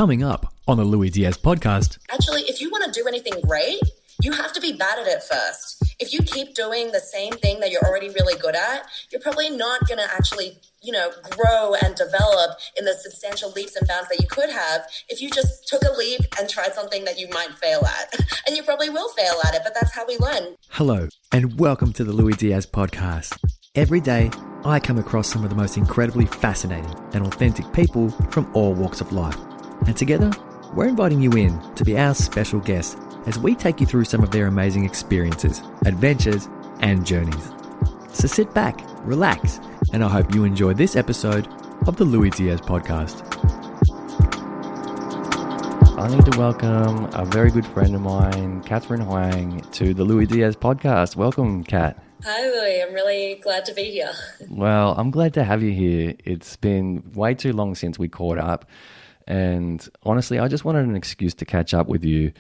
Coming up on the Lui Diaz Podcast. Actually, if you want to do anything great, you have to be bad at it first. If you keep doing the same thing that you're already really good at, you're probably not going to actually, grow and develop in the substantial leaps and bounds that you could have if you just took a leap and tried something that you might fail at. And you probably will fail at it, but that's how we learn. Hello, and welcome to the Lui Diaz Podcast. Every day, I come across some of the most incredibly fascinating and authentic people from all walks of life. And together, we're inviting you in to be our special guest as we take you through some of their amazing experiences, adventures, and journeys. So sit back, relax, and I hope you enjoy this episode of the Lui Diaz Podcast. I need to welcome a very good friend of mine, Kat Huang, to the Lui Diaz Podcast. Welcome, Kat. Hi, Louis. I'm really glad to be here. Well, I'm glad to have you here. It's been way too long since we caught up. And honestly, I just wanted an excuse to catch up with you.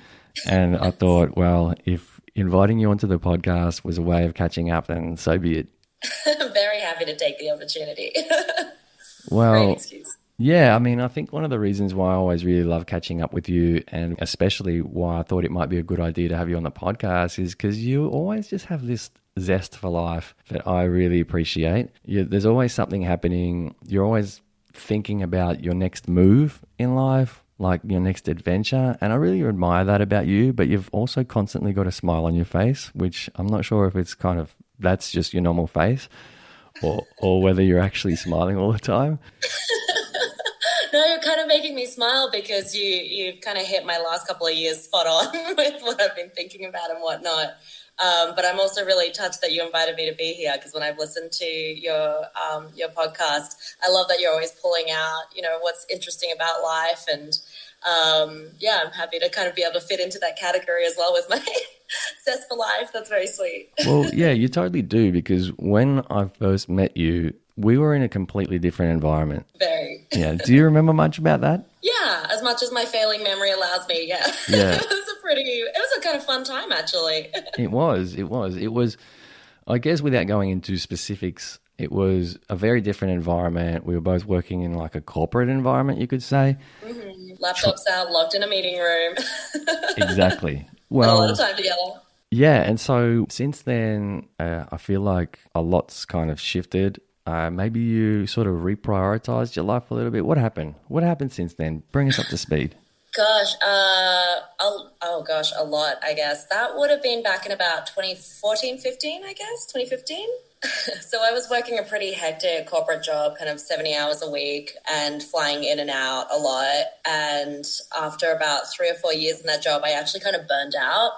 And I thought, well, if inviting you onto the podcast was a way of catching up, then so be it. I'm very happy to take the opportunity. Well, great excuse. Yeah, I mean, I think one of the reasons why I always really love catching up with you, and especially why I thought it might be a good idea to have you on the podcast, is because you always just have this zest for life that I really appreciate. There's always something happening. You're always thinking about your next move in life, like your next adventure. And I really admire that about you, but you've also constantly got a smile on your face, which I'm not sure if it's that's just your normal face or whether you're actually smiling all the time. No, you're kind of making me smile because you've kind of hit my last couple of years spot on with what I've been thinking about and whatnot. But I'm also really touched that you invited me to be here because when I've listened to your podcast, I love that you're always pulling out, what's interesting about life. And I'm happy to kind of be able to fit into that category as well with my zest for life. That's very sweet. Well, yeah, you totally do, because when I first met you, we were in a completely different environment. Very. Yeah. Do you remember much about that? Yeah, as much as my failing memory allows me, yeah. Yeah. It was a kind of fun time, actually. It was, I guess without going into specifics, it was a very different environment. We were both working in like a corporate environment, you could say. Mm-hmm. Laptops out, locked in a meeting room. Exactly. Well, a lot of time together. Yeah, and so since then, I feel like a lot's kind of shifted. Maybe you sort of reprioritized your life a little bit. What happened? What happened since then? Bring us up to speed. Gosh, a lot, I guess. That would have been back in about 2014, 15, I guess, 2015. So I was working a pretty hectic corporate job, kind of 70 hours a week and flying in and out a lot. And after about 3 or 4 years in that job, I actually kind of burned out.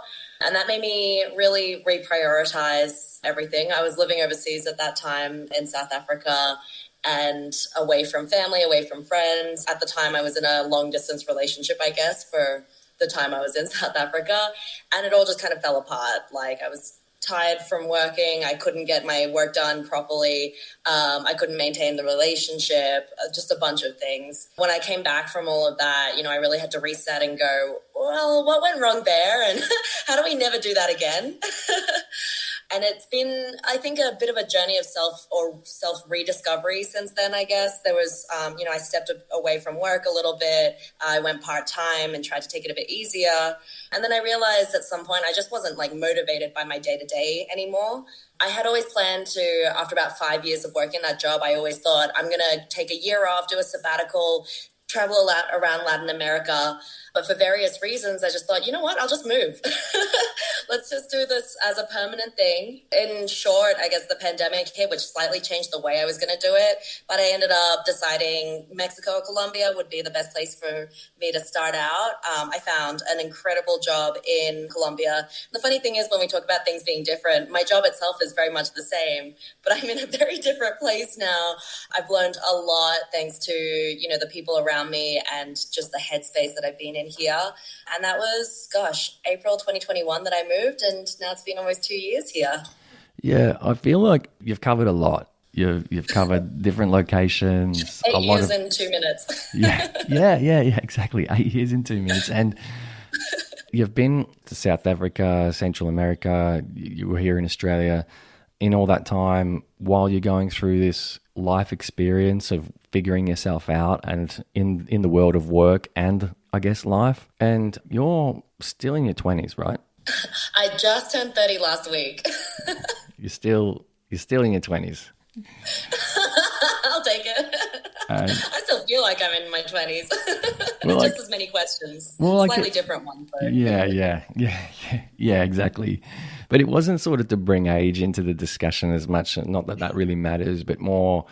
And that made me really reprioritize everything. I was living overseas at that time in South Africa and away from family, away from friends. At the time, I was in a long-distance relationship, I guess, for the time I was in South Africa. And it all just kind of fell apart. Like, I was tired from working. I couldn't get my work done properly. I couldn't maintain the relationship, just a bunch of things. When I came back from all of that, I really had to reset and go, well, what went wrong there? And how do we never do that again? And it's been, I think, a bit of a journey of self-rediscovery since then, I guess. There was, I stepped away from work a little bit. I went part-time and tried to take it a bit easier. And then I realized at some point I just wasn't motivated by my day-to-day anymore. I had always planned to, after about 5 years of working that job, I always thought I'm going to take a year off, do a sabbatical, travel around Latin America. But for various reasons, I just thought, you know what, I'll just move. Let's just do this as a permanent thing. In short, I guess the pandemic hit, which slightly changed the way I was going to do it. But I ended up deciding Mexico or Colombia would be the best place for me to start out. I found an incredible job in Colombia. The funny thing is, when we talk about things being different, my job itself is very much the same, but I'm in a very different place now. I've learned a lot thanks to, the people around me and just the headspace that I've been in here. And that was, April 2021 that I moved, and now it's been almost 2 years here. Yeah, I feel like you've covered a lot. You've covered different locations. 8 years in 2 minutes. Yeah, exactly. 8 years in 2 minutes. And you've been to South Africa, Central America, you were here in Australia. In all that time, while you're going through this life experience of figuring yourself out and in the world of work and I guess life. And you're still in your 20s, right? I just turned 30 last week. You're still in your 20s. I'll take it. I still feel like I'm in my 20s. Well, just as many questions. Well, slightly different ones. But. Yeah, exactly. But it wasn't sort of to bring age into the discussion as much, not that really matters, but more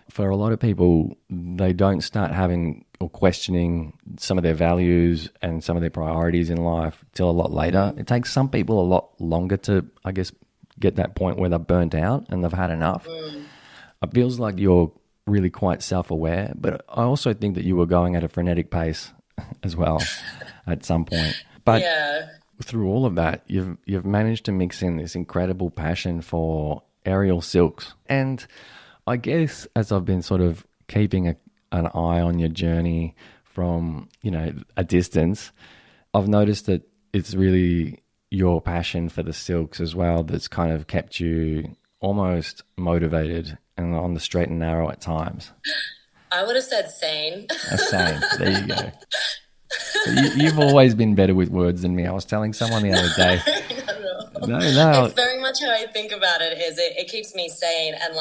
for a lot of people, they don't start having or questioning some of their values and some of their priorities in life till a lot later. It takes some people a lot longer to, I guess, get that point where they're burnt out and they've had enough. It feels like you're really quite self-aware, but I also think that you were going at a frenetic pace as well at some point. But through all of that, you've managed to mix in this incredible passion for aerial silks. And I guess as I've been sort of keeping an eye on your journey from, a distance, I've noticed that it's really your passion for the silks as well that's kind of kept you almost motivated and on the straight and narrow at times. I would have said sane. Sane. There you go. You've always been better with words than me. I was telling someone the other day. No. It's very much how I think about it. It keeps me sane, and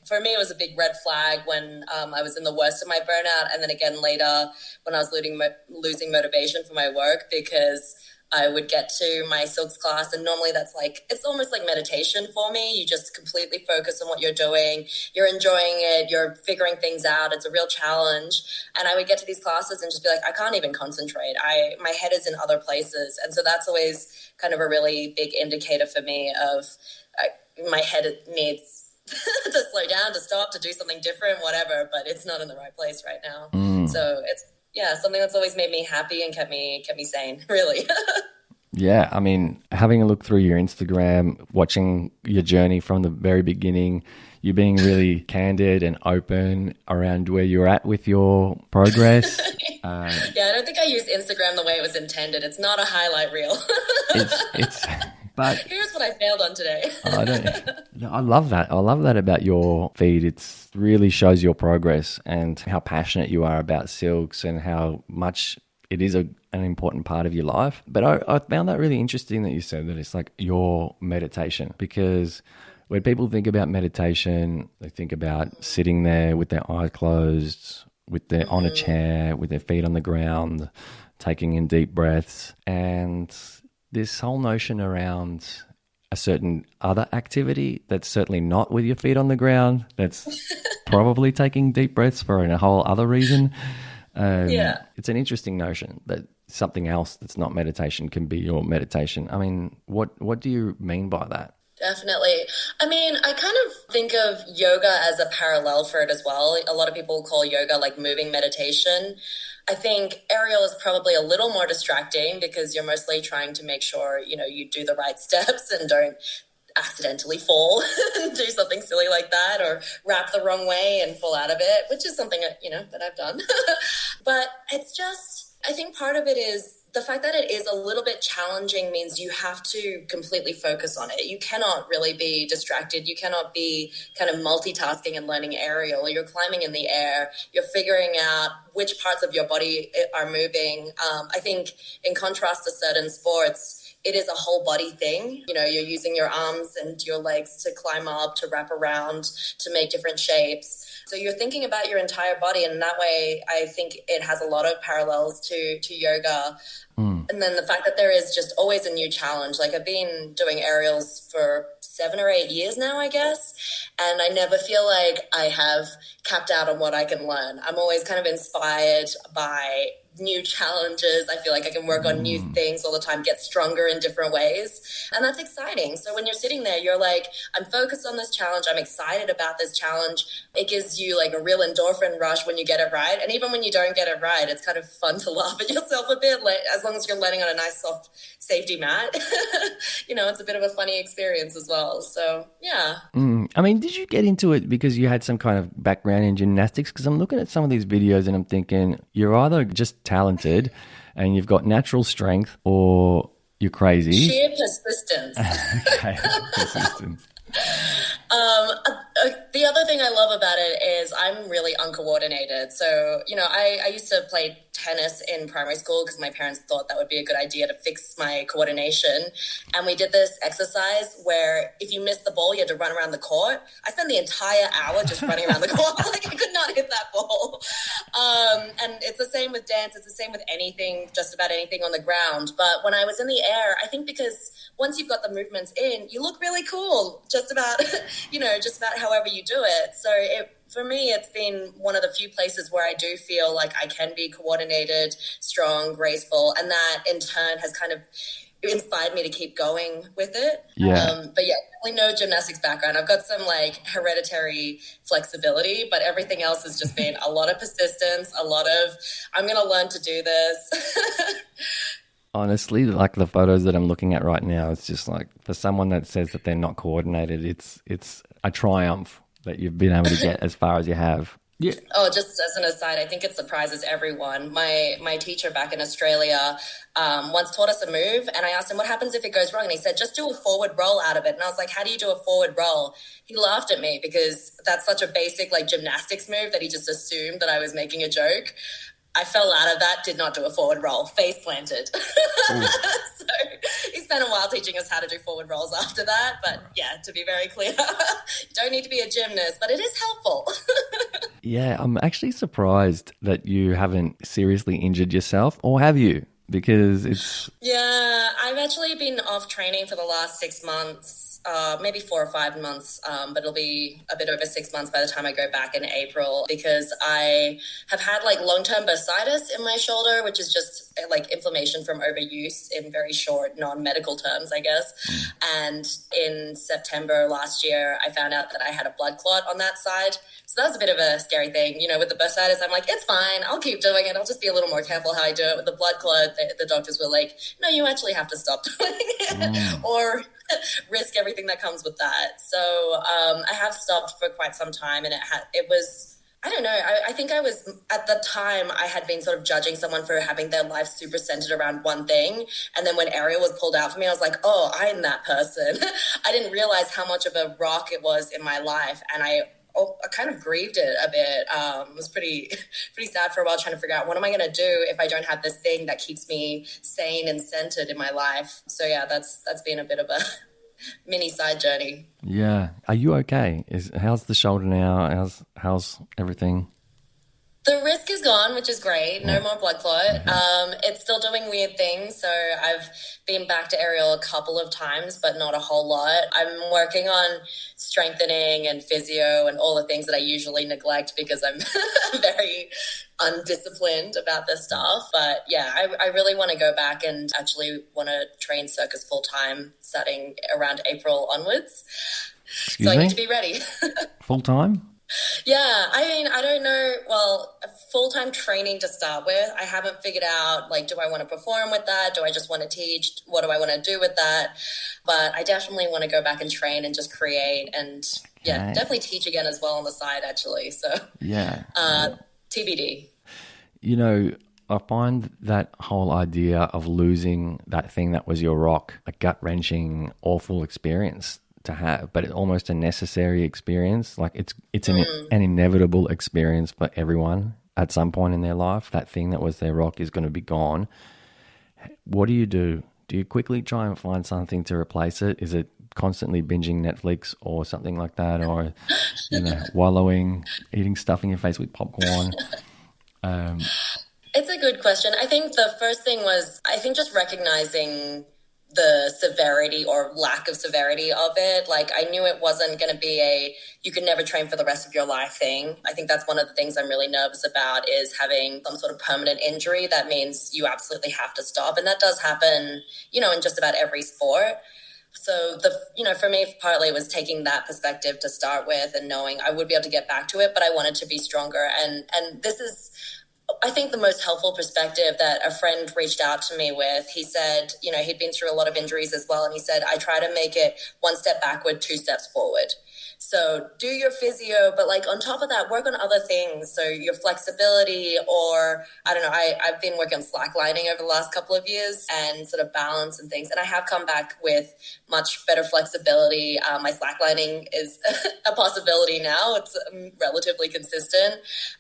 for me, it was a big red flag when I was in the worst of my burnout, and then again later when I was losing motivation for my work, because I would get to my silks class, and normally that's it's almost like meditation for me. You just completely focus on what you're doing. You're enjoying it. You're figuring things out. It's a real challenge. And I would get to these classes and just be like, I can't even concentrate. My head is in other places. And so that's always kind of a really big indicator for me of my head needs to slow down, to stop, to do something different, whatever, but it's not in the right place right now. So it's, something that's always made me happy and kept me sane, really. Yeah, I mean, having a look through your Instagram, watching your journey from the very beginning, you being really candid and open around where you're at with your progress. I don't think I used Instagram the way it was intended. It's not a highlight reel. But here's what I failed on today. I love that. I love that about your feed. It really shows your progress and how passionate you are about silks and how much it is an important part of your life. But I found that really interesting that you said that it's like your meditation, because when people think about meditation, they think about sitting there with their eyes closed, on a chair, with their feet on the ground, taking in deep breaths, and this whole notion around a certain other activity that's certainly not with your feet on the ground, that's probably taking deep breaths for a whole other reason. It's an interesting notion that something else that's not meditation can be your meditation. I mean, what do you mean by that? Definitely. I mean, I kind of think of yoga as a parallel for it as well. A lot of people call yoga like moving meditation. I think aerial is probably a little more distracting because you're mostly trying to make sure, you do the right steps and don't accidentally fall and do something silly like that, or wrap the wrong way and fall out of it, which is something, that I've done. But it's just, I think part of it is the fact that it is a little bit challenging means you have to completely focus on it. You cannot really be distracted. You cannot be kind of multitasking and learning aerial. You're climbing in the air. You're figuring out which parts of your body are moving. I think in contrast to certain sports, it is a whole body thing. You're using your arms and your legs to climb up, to wrap around, to make different shapes. So you're thinking about your entire body, and in that way, I think it has a lot of parallels to yoga. And then the fact that there is just always a new challenge. Like, I've been doing aerials for 7 or 8 years now, I guess, and I never feel like I have capped out on what I can learn. I'm always kind of inspired by new challenges. I feel like I can work on new things all the time, get stronger in different ways. And that's exciting. So when you're sitting there, you're like, I'm focused on this challenge. I'm excited about this challenge. It gives you like a real endorphin rush when you get it right. And even when you don't get it right, it's kind of fun to laugh at yourself a bit, like, as long as you're landing on a nice soft safety mat. It's a bit of a funny experience as well. So, yeah. I mean, did you get into it because you had some kind of background in gymnastics? Because I'm looking at some of these videos and I'm thinking you're either just talented and you've got natural strength, or you're crazy. Sheer persistence. Okay, persistence. The other thing I love about it is I'm really uncoordinated. So, I used to play tennis in primary school because my parents thought that would be a good idea to fix my coordination. And we did this exercise where if you missed the ball, you had to run around the court. I spent the entire hour just running around the court. Like I could not hit that ball. And it's the same with dance. It's the same with anything, just about anything on the ground. But when I was in the air, I think because once you've got the movements in, you look really cool, just about, just about however you do it. So for me, it's been one of the few places where I do feel like I can be coordinated, strong, graceful, and that in turn has kind of inspired me to keep going with it. Yeah. But yeah, definitely no gymnastics background. I've got some like hereditary flexibility, but everything else has just been a lot of persistence, a lot of, I'm going to learn to do this. Honestly, like the photos that I'm looking at right now, it's just like for someone that says that they're not coordinated, it's a triumph that you've been able to get as far as you have. Yeah. Oh, just as an aside, I think it surprises everyone. My teacher back in Australia once taught us a move, and I asked him, what happens if it goes wrong? And he said, just do a forward roll out of it. And I was like, how do you do a forward roll? He laughed at me because that's such a basic like gymnastics move that he just assumed that I was making a joke. I fell out of that, did not do a forward roll, face planted. So he spent a while teaching us how to do forward rolls after that. But yeah, to be very clear, you don't need to be a gymnast, but it is helpful. Yeah, I'm actually surprised that you haven't seriously injured yourself, or have you? Because it's... Yeah, I've actually been off training for the last 6 months. Maybe 4 or 5 months, but it'll be a bit over 6 months by the time I go back in April, because I have had like long-term bursitis in my shoulder, which is just like inflammation from overuse in very short non-medical terms, I guess. And in September last year, I found out that I had a blood clot on that side. So that was a bit of a scary thing. With the bursitis, I'm like, it's fine. I'll keep doing it. I'll just be a little more careful how I do it. With the blood clot, the doctors were like, no, you actually have to stop doing it or risk everything that comes with that. So I have stopped for quite some time, and it was, I don't know, I think I was, at the time, I had been sort of judging someone for having their life super centered around one thing. And then when Ariel was pulled out for me, I was like, oh, I'm that person. I didn't realize how much of a rock it was in my life. And I kind of grieved it a bit. It was pretty sad for a while, trying to figure out what am I going to do if I don't have this thing that keeps me sane and centered in my life. So yeah, that's been a bit of a mini side journey. Yeah. Are you okay? How's the shoulder now? How's everything? The risk is gone, which is great. No more blood clot. It's still doing weird things. So I've been back to Ariel a couple of times, but not a whole lot. I'm working on strengthening and physio and all the things that I usually neglect because I'm very undisciplined about this stuff. But yeah, I really want to go back and actually want to train circus full time starting around April onwards. Excuse me? I need to be ready. Full time? Yeah, I mean, I don't know. Well, full-time training to start with. I haven't figured out, like, do I want to perform with that? Do I just want to teach? What do I want to do with that? But I definitely want to go back and train and just create and, yeah, definitely teach again as well on the side, actually. So, yeah. TBD. I find that whole idea of losing that thing that was your rock a gut-wrenching, awful experience to have, but it's almost a necessary experience. Like it's an inevitable experience for everyone at some point in their life. That thing that was their rock is going to be gone. What do? Do you quickly try and find something to replace it? Is it constantly binging Netflix or something like that, or wallowing, eating stuff in your face with popcorn? It's a good question. I think the first thing was, just recognizing the severity or lack of severity of it. Like, I knew it wasn't going to be you could never train for the rest of your life thing. I think that's one of the things I'm really nervous about, is having some sort of permanent injury that means you absolutely have to stop. And that does happen, in just about every sport. So for me, partly it was taking that perspective to start with and knowing I would be able to get back to it, but I wanted to be stronger. And this is, I think, the most helpful perspective that a friend reached out to me with. He said, he'd been through a lot of injuries as well. And he said, I try to make it one step backward, two steps forward. So do your physio, but like on top of that, work on other things. So your flexibility, or I don't know, I've been working on slacklining over the last couple of years and sort of balance and things. And I have come back with much better flexibility. My slacklining is a possibility now. It's relatively consistent,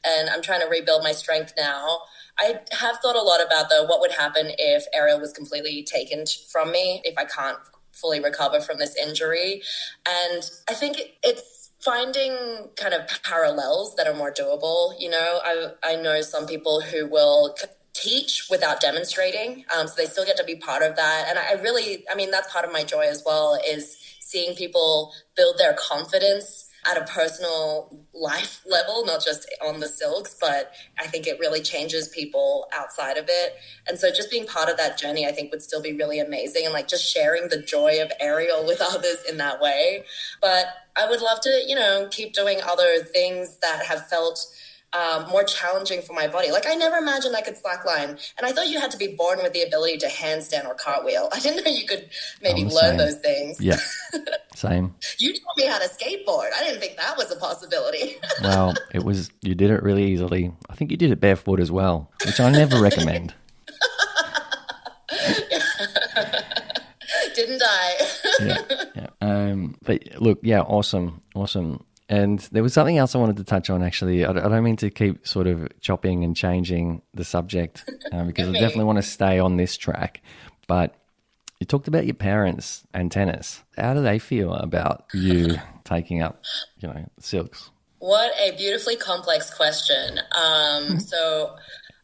and I'm trying to rebuild my strength now. I have thought a lot about, though, what would happen if aerial was completely taken from me, if I can't fully recover from this injury. And I think it's finding kind of parallels that are more doable. You know, I know some people who will teach without demonstrating, so they still get to be part of that. And I mean, that's part of my joy as well, is seeing people build their confidence at a personal life level, not just on the silks, but I think it really changes people outside of it. And so just being part of that journey, I think would still be really amazing, and like just sharing the joy of aerial with others in that way. But I would love to, you know, keep doing other things that have felt more challenging for my body. Like I never imagined I could slackline, and I thought you had to be born with the ability to handstand or cartwheel. I didn't know you could maybe learn those things. Yeah, same. You taught me how to skateboard. I didn't think that was a possibility. Well, it was. You did it really easily. I think you did it barefoot as well, which I never recommend. Didn't I? Yeah. But look, yeah, awesome. And there was something else I wanted to touch on, actually. I don't mean to keep sort of chopping and changing the subject because I definitely want to stay on this track. But you talked about your parents and tennis. How do they feel about you taking up, you know, silks? What a beautifully complex question. So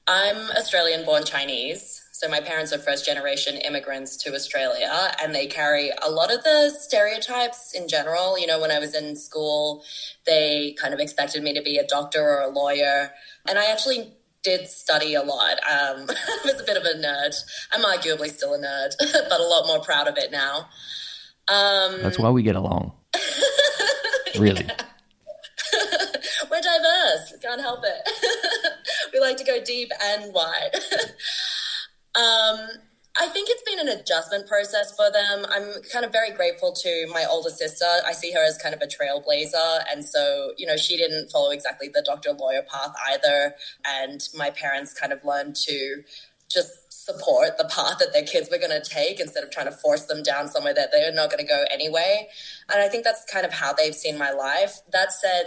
I'm Australian-born Chinese. So my parents are first-generation immigrants to Australia, and they carry a lot of the stereotypes in general. You know, when I was in school, they kind of expected me to be a doctor or a lawyer, and I actually did study a lot. I was a bit of a nerd. I'm arguably still a nerd, but a lot more proud of it now. That's why we get along. Really. Yeah. We're diverse. We can't help it. We like to go deep and wide. I think it's been an adjustment process for them. I'm kind of very grateful to my older sister. I see her as kind of a trailblazer. And so, you know, she didn't follow exactly the doctor lawyer path either. And my parents kind of learned to just support the path that their kids were going to take instead of trying to force them down somewhere that they're not going to go anyway. And I think that's kind of how they've seen my life. That said,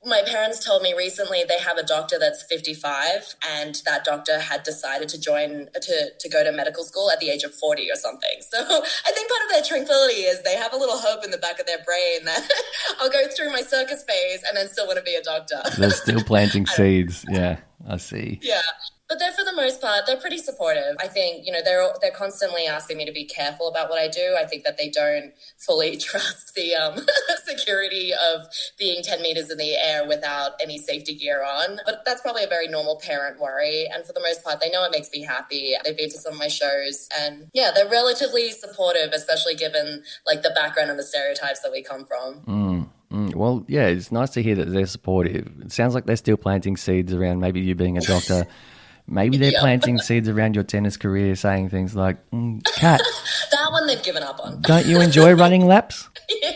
my parents told me recently they have a doctor that's 55, and that doctor had decided to go to medical school at the age of 40 or something. So I think part of their tranquility is they have a little hope in the back of their brain that I'll go through my circus phase and then still want to be a doctor. They're still planting seeds. Yeah, I see. Yeah. But they're, for the most part, they're pretty supportive. I think, you know, they're constantly asking me to be careful about what I do. I think that they don't fully trust the security of being 10 meters in the air without any safety gear on. But that's probably a very normal parent worry. And for the most part, they know it makes me happy. They've been to some of my shows. And yeah, they're relatively supportive, especially given like the background and the stereotypes that we come from. Well, yeah, it's nice to hear that they're supportive. It sounds like they're still planting seeds around maybe you being a doctor. Maybe they're planting seeds around your tennis career, saying things like, Kat, that one they've given up on. Don't you enjoy running laps? Yeah.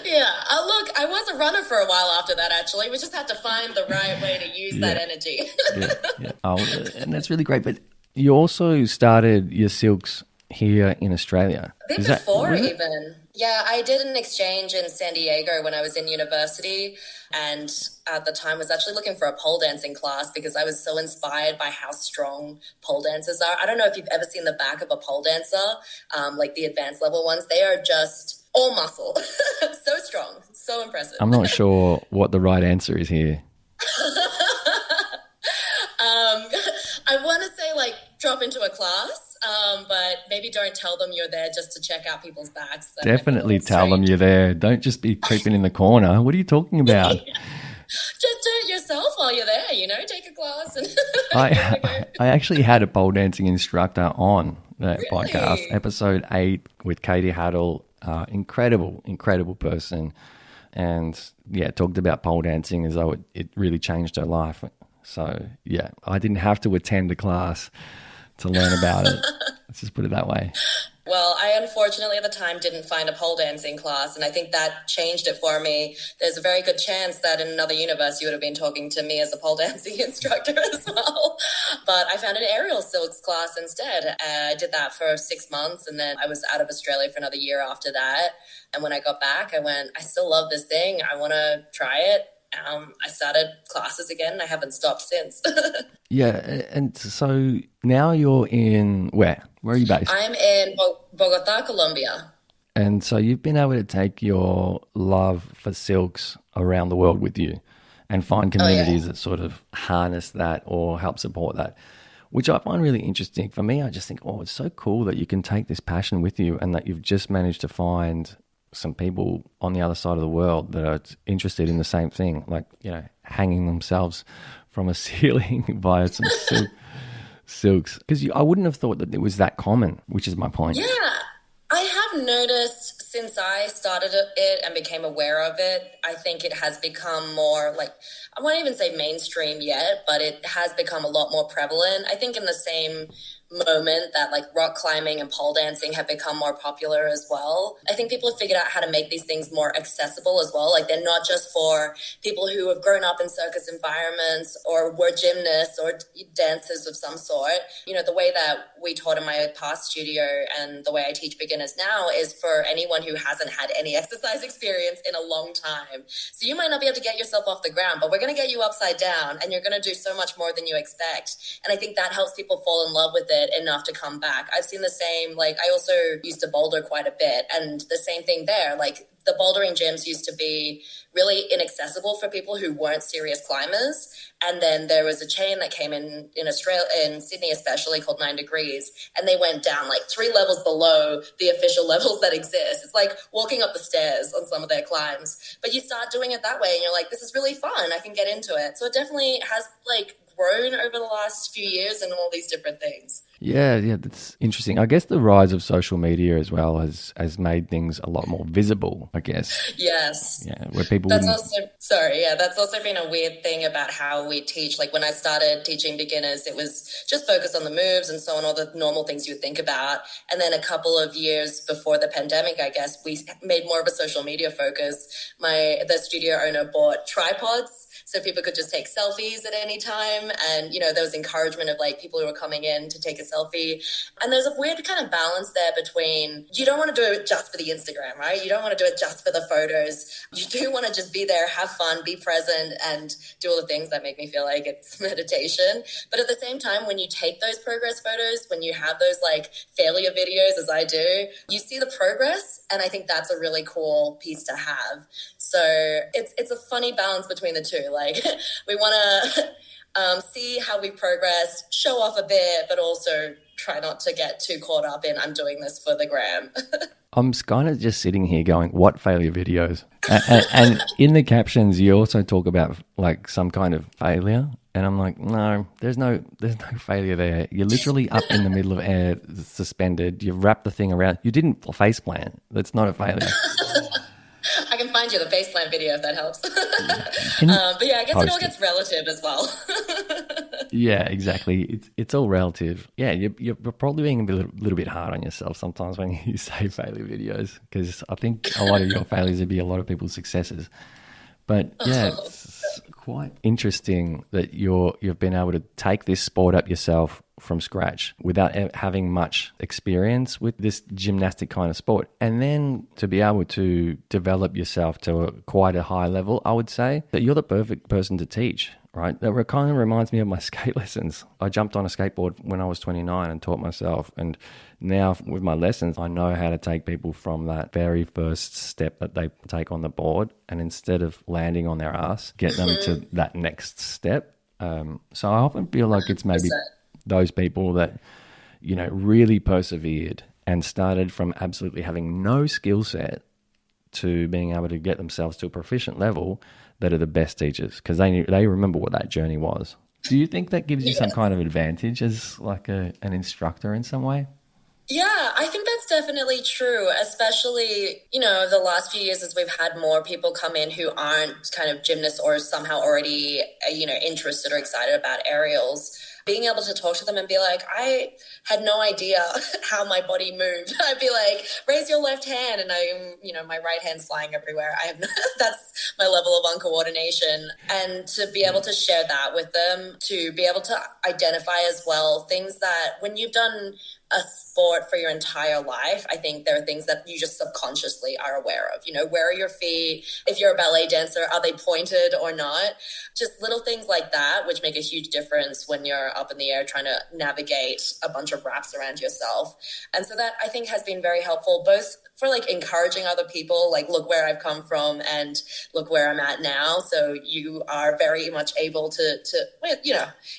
Look, I was a runner for a while after that, actually. We just had to find the right way to use that energy. Yeah. Oh, and that's really great. But you also started your silks here in Australia. A bit before even. Yeah, I did an exchange in San Diego when I was in university, and at the time was actually looking for a pole dancing class because I was so inspired by how strong pole dancers are. I don't know if you've ever seen the back of a pole dancer, like the advanced level ones. They are just all muscle. So strong, so impressive. I'm not sure what the right answer is here. I want to say like drop into a class, but maybe don't tell them you're there just to check out people's backs. That Definitely tell them you're there. Don't just be creeping in the corner. What are you talking about? Just do it yourself while you're there, you know, take a class. And I actually had a pole dancing instructor on that podcast, episode 8 with Katie Haddle. Incredible person. And yeah, talked about pole dancing as though it really changed her life. So yeah, I didn't have to attend a class to learn about it. Let's just put it that way. Well, I unfortunately at the time didn't find a pole dancing class, and I think that changed it for me. There's a very good chance that in another universe you would have been talking to me as a pole dancing instructor as well. But I found an aerial silks class instead. I did that for 6 months, and then I was out of Australia for another year after that. And when I got back, I went, I still love this thing. I want to try it. I started classes again, and I haven't stopped since. Yeah, and so now you're in where? Where are you based? I'm in Bogota, Colombia. And so you've been able to take your love for silks around the world with you and find communities that sort of harness that or help support that, which I find really interesting. For me, I just think, oh, it's so cool that you can take this passion with you and that you've just managed to find some people on the other side of the world that are interested in the same thing, like, you know, hanging themselves from a ceiling via some silks. Because I wouldn't have thought that it was that common, which is my point. Yeah, I have noticed since I started it and became aware of it, I think it has become more like, I won't even say mainstream yet, but it has become a lot more prevalent. I think in the same moment that like rock climbing and pole dancing have become more popular as well. I think people have figured out how to make these things more accessible as well. Like they're not just for people who have grown up in circus environments or were gymnasts or dancers of some sort. You know, the way that we taught in my past studio and the way I teach beginners now is for anyone who hasn't had any exercise experience in a long time. So you might not be able to get yourself off the ground, but we're going to get you upside down and you're going to do so much more than you expect. And I think that helps people fall in love with it enough to come back. I've seen the same, like I also used to boulder quite a bit, and the same thing there. Like the bouldering gyms used to be really inaccessible for people who weren't serious climbers. And then there was a chain that came in Australia, in Sydney especially, called 9 Degrees, and they went down like 3 levels below the official levels that exist. It's like walking up the stairs on some of their climbs. But you start doing it that way and you're like, this is really fun. I can get into it. So it definitely has like grown over the last few years and all these different things. Yeah, that's interesting. I guess the rise of social media as well has made things a lot more visible, I guess. Yes. Yeah, where people that's also been a weird thing about how we teach. Like when I started teaching beginners, it was just focused on the moves and so on, all the normal things you would think about. And then a couple of years before the pandemic, I guess, we made more of a social media focus. The studio owner bought tripods so people could just take selfies at any time. And, you know, there was encouragement of like people who were coming in to take a selfie. And there's a weird kind of balance there between, you don't want to do it just for the Instagram, right? You don't want to do it just for the photos. You do want to just be there, have fun, be present, and do all the things that make me feel like it's meditation. But at the same time, when you take those progress photos, when you have those like failure videos, as I do, you see the progress. And I think that's a really cool piece to have. So it's a funny balance between the two. Like we want to see how we progressed, show off a bit, but also try not to get too caught up in I'm doing this for the gram. I'm kind of just sitting here going, what failure videos? And in the captions, you also talk about like some kind of failure. And I'm like, no, there's no failure there. You're literally up in the middle of air, suspended. You've wrapped the thing around. You didn't faceplant. That's not a failure. I can find you the faceplant video if that helps. But yeah, I guess it all gets relative as well. Yeah, exactly. It's all relative. Yeah, you're probably being a little bit hard on yourself sometimes when you say failure videos, because I think a lot of your failures would be a lot of people's successes. But yeah, it's quite interesting that you've been able to take this sport up yourself from scratch without having much experience with this gymnastic kind of sport, and then to be able to develop yourself to quite a high level. I would say that you're the perfect person to teach, right? That kind of reminds me of my skate lessons. I jumped on a skateboard when I was 29 and taught myself, and now with my lessons, I know how to take people from that very first step that they take on the board, and instead of landing on their ass, get them to that next step. So I often feel like it's maybe those people that, you know, really persevered and started from absolutely having no skill set to being able to get themselves to a proficient level that are the best teachers, because they remember what that journey was. Do you think that gives you some kind of advantage as like an instructor in some way? Yeah, I think that's definitely true, especially, you know, the last few years as we've had more people come in who aren't kind of gymnasts or somehow already, you know, interested or excited about aerials. being able to talk to them and be like, I had no idea how my body moved. I'd be like, raise your left hand. And my right hand's flying everywhere. That's my level of uncoordination. And to be able to share that with them, to be able to identify as well things that when you've done a sport for your entire life, I think there are things that you just subconsciously are aware of. Where are your feet? If you're a ballet dancer, are they pointed or not? Just little things like that, which make a huge difference when you're up in the air trying to navigate a bunch of wraps around yourself. And so that I think has been very helpful, both for like encouraging other people, like, look where I've come from and look where I'm at now. So you are very much able to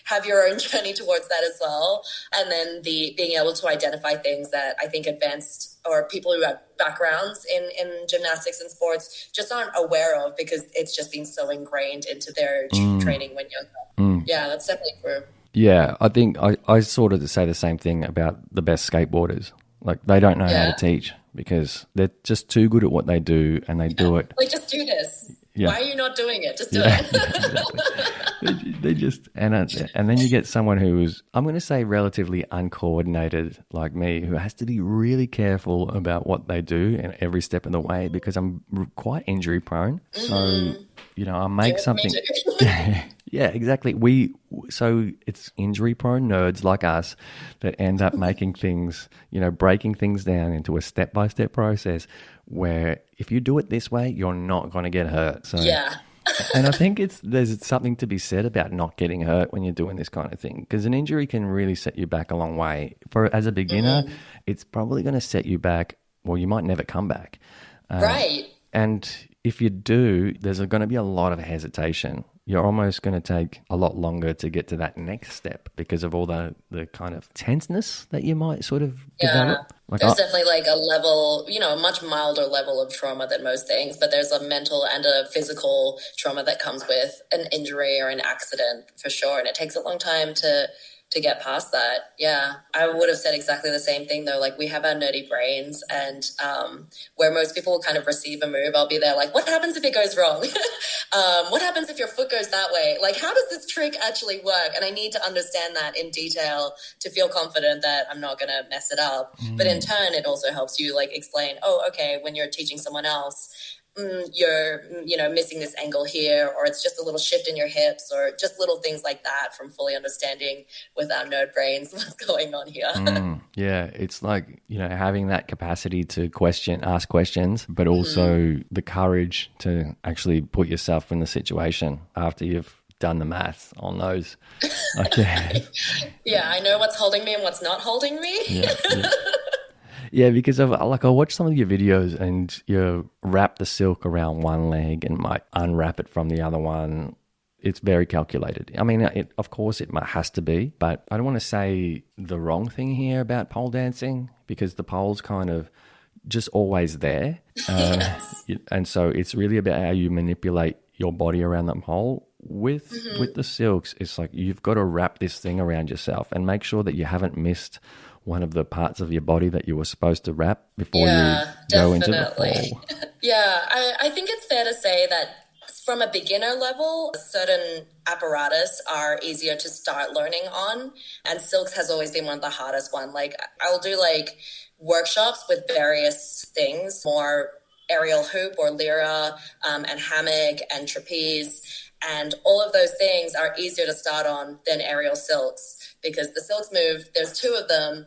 have your own journey towards that as well. And then being able to identify things that I think advanced or people who have backgrounds in gymnastics and sports just aren't aware of, because it's just been so ingrained into their training when you're Yeah, that's definitely true. Yeah, I think I sort of say the same thing about the best skateboarders. Like, they don't know how to teach because they're just too good at what they do, and they do it. Like, just do this. Yeah. Why are you not doing it? Just do it. Exactly. They just and then you get someone who is, I'm going to say, relatively uncoordinated like me, who has to be really careful about what they do in every step of the way, because I'm quite injury prone. So I make something. Yeah, exactly. So it's injury prone nerds like us that end up making things, breaking things down into a step-by-step process where if you do it this way, you're not going to get hurt. So, yeah. And I think there's something to be said about not getting hurt when you're doing this kind of thing, because an injury can really set you back a long way. As a beginner, it's probably going to set you back. Well, you might never come back. Right. And if you do, there's going to be a lot of hesitation. You're almost going to take a lot longer to get to that next step because of all the kind of tenseness that you might sort of develop. Like, there's definitely like a level, a much milder level of trauma than most things, but there's a mental and a physical trauma that comes with an injury or an accident for sure. And it takes a long time to get past that. Yeah, I would have said exactly the same thing though. Like, we have our nerdy brains, and where most people will kind of receive a move, I'll be there like, what happens if it goes wrong? What happens if your foot goes that way? Like, how does this trick actually work? And I need to understand that in detail to feel confident that I'm not going to mess it up. But in turn, it also helps you like explain, oh, okay, when you're teaching someone else, you're missing this angle here, or it's just a little shift in your hips, or just little things like that, from fully understanding with our nerd brains what's going on here. Yeah, it's like, having that capacity to ask questions, but also the courage to actually put yourself in the situation after you've done the math on those. Okay. Yeah, I know what's holding me and what's not holding me. Yeah. Yeah, because I watch some of your videos and you wrap the silk around one leg and might unwrap it from the other one. It's very calculated. I mean, of course it has to be, but I don't want to say the wrong thing here about pole dancing, because the pole's kind of just always there. Yes. And so it's really about how you manipulate your body around that pole. With the silks, it's like you've got to wrap this thing around yourself and make sure that you haven't missed one of the parts of your body that you were supposed to wrap before you go into the pole. Yeah, I think it's fair to say that from a beginner level, certain apparatus are easier to start learning on, and silks has always been one of the hardest one. Like, I'll do like workshops with various things, more aerial hoop or lyra, and hammock and trapeze, and all of those things are easier to start on than aerial silks. Because the silks move, there's two of them.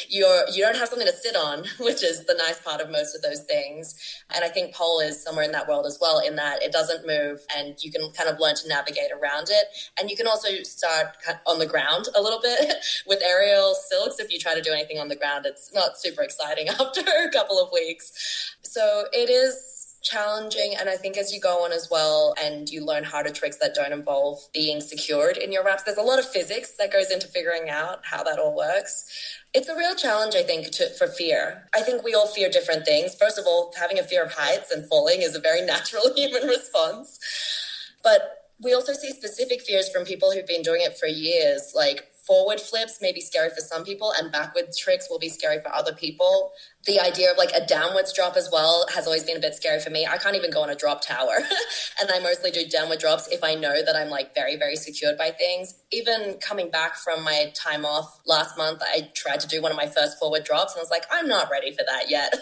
You don't have something to sit on, which is the nice part of most of those things. And I think pole is somewhere in that world as well, in that it doesn't move and you can kind of learn to navigate around it. And you can also start on the ground a little bit with aerial silks. If you try to do anything on the ground, it's not super exciting after a couple of weeks. So it is challenging, and I think as you go on as well and you learn harder tricks that don't involve being secured in your wraps, there's a lot of physics that goes into figuring out how that all works. It's a real challenge, I think, for fear. I think we all fear different things. First of all, having a fear of heights and falling is a very natural human response. But we also see specific fears from people who've been doing it for years, like forward flips may be scary for some people and backward tricks will be scary for other people. The idea of like a downwards drop as well has always been a bit scary for me. I can't even go on a drop tower. And I mostly do downward drops if I know that I'm like very, very secured by things. Even coming back from my time off last month, I tried to do one of my first forward drops and I was like, I'm not ready for that yet.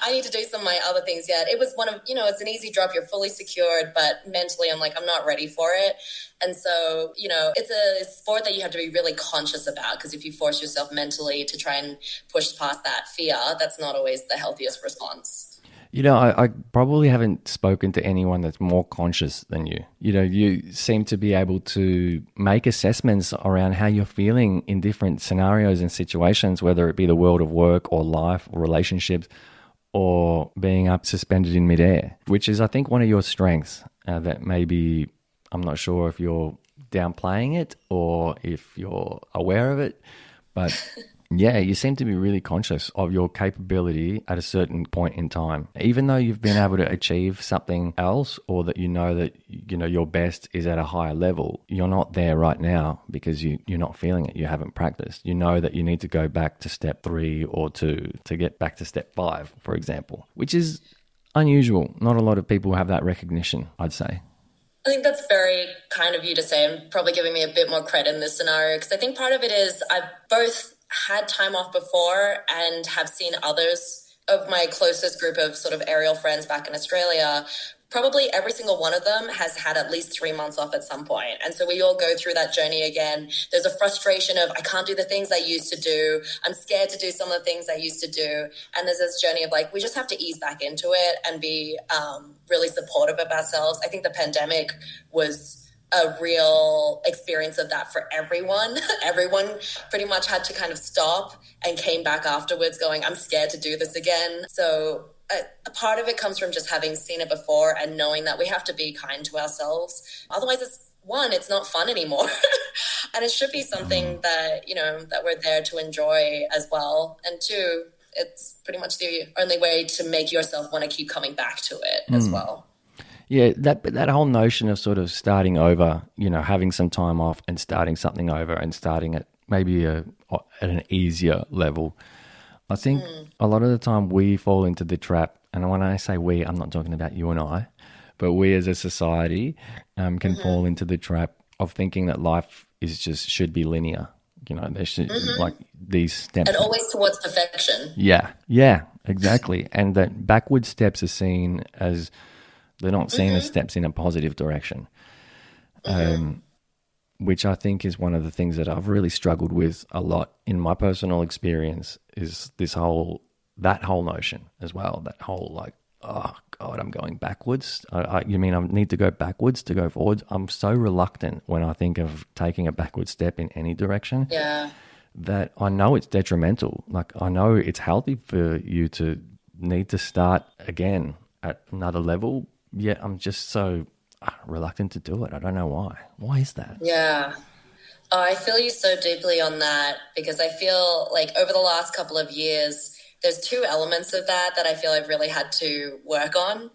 I need to do some of my other things yet. It was one of, it's an easy drop. You're fully secured, but mentally I'm like, I'm not ready for it. And so, it's a sport that you have to be really conscious about, because if you force yourself mentally to try and push past that fear, that's not always the healthiest response. I probably haven't spoken to anyone that's more conscious than you. You seem to be able to make assessments around how you're feeling in different scenarios and situations, whether it be the world of work or life or relationships or being up suspended in midair, which is, I think, one of your strengths that maybe I'm not sure if you're downplaying it or if you're aware of it, but yeah, you seem to be really conscious of your capability at a certain point in time. Even though you've been able to achieve something else, or that your best is at a higher level, you're not there right now because you're not feeling it. You haven't practiced. You know that you need to go back to step 3 or 2 to get back to step 5, for example, which is unusual. Not a lot of people have that recognition, I'd say. I think that's very kind of you to say, and probably giving me a bit more credit in this scenario, because I think part of it is I've both had time off before and have seen others of my closest group of sort of aerial friends back in Australia. Probably every single one of them has had at least 3 months off at some point. And so we all go through that journey again. There's a frustration of, I can't do the things I used to do. I'm scared to do some of the things I used to do. And there's this journey of like, we just have to ease back into it and be really supportive of ourselves. I think the pandemic was a real experience of that for everyone. Everyone pretty much had to kind of stop and came back afterwards going, I'm scared to do this again. So a part of it comes from just having seen it before and knowing that we have to be kind to ourselves. Otherwise, it's not fun anymore. And it should be something that, that we're there to enjoy as well. And 2, it's pretty much the only way to make yourself want to keep coming back to it as well. Yeah, that whole notion of sort of starting over, having some time off and starting something over and starting at maybe at an easier level. I think a lot of the time we fall into the trap, and when I say we, I'm not talking about you and I, but we as a society can fall into the trap of thinking that life should be linear. There should like these steps. And always towards perfection. Yeah, exactly. And that backward steps are seen as, they're not seen as steps in a positive direction, which I think is one of the things that I've really struggled with a lot in my personal experience, is that whole notion as well, that whole like, oh God, I'm going backwards. You mean I need to go backwards to go forwards? I'm so reluctant when I think of taking a backward step in any direction. Yeah. That I know it's detrimental. Like, I know it's healthy for you to need to start again at another level, yet I'm just so reluctant to do it. I don't know why. Why is that? Yeah. Oh, I feel you so deeply on that, because I feel like over the last couple of years, there's 2 elements of that I feel I've really had to work on.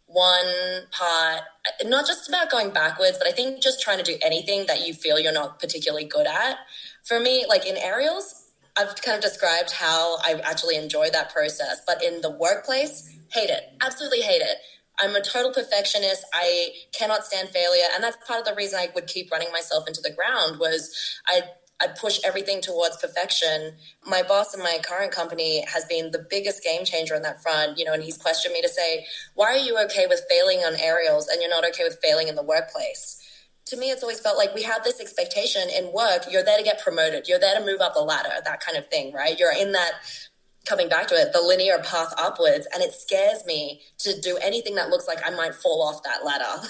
One part, not just about going backwards, but I think just trying to do anything that you feel you're not particularly good at. For me, like in aerials, I've kind of described how I actually enjoy that process, but in the workplace, hate it. Absolutely hate it. I'm a total perfectionist. I cannot stand failure. And that's part of the reason I would keep running myself into the ground, was I'd push everything towards perfection. My boss in my current company has been the biggest game changer on that front, and he's questioned me to say, why are you okay with failing on aerials and you're not okay with failing in the workplace? To me, it's always felt like we have this expectation in work. You're there to get promoted. You're there to move up the ladder, that kind of thing, right? You're in that, coming back to it, the linear path upwards, and it scares me to do anything that looks like I might fall off that ladder.